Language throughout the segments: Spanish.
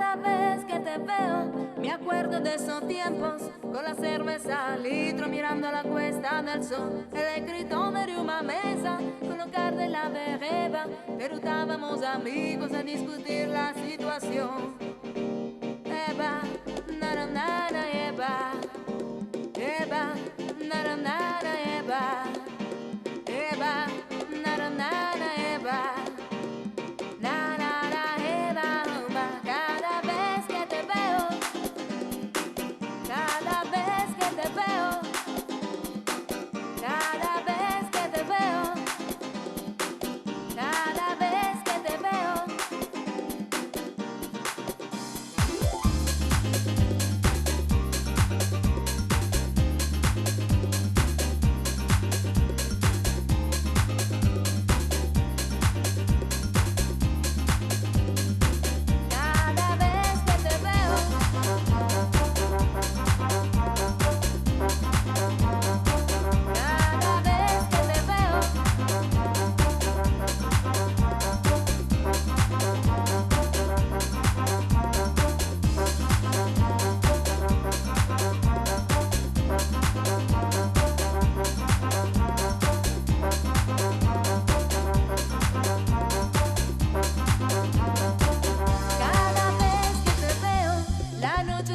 Cada vez que te veo, me acuerdo de esos tiempos, con la cerveza al litro, mirando la cuesta del sol. El escritorio de una mesa, con los cards de la vereba, pero estábamos amigos a discutir la situación. Eva, nara, nara, Eva. Eva, nara, nara, Eva. Eva, nara, nara, Eva. Cada vez que te veo, cada vez que te veo, cada vez que te veo. Cada vez que te veo.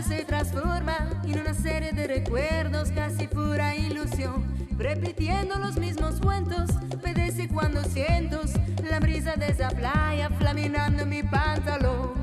Se transforma en una serie de recuerdos, casi pura ilusión, repitiendo los mismos cuentos. Pedece cuando siento la brisa de esa playa flaminando mi pantalón.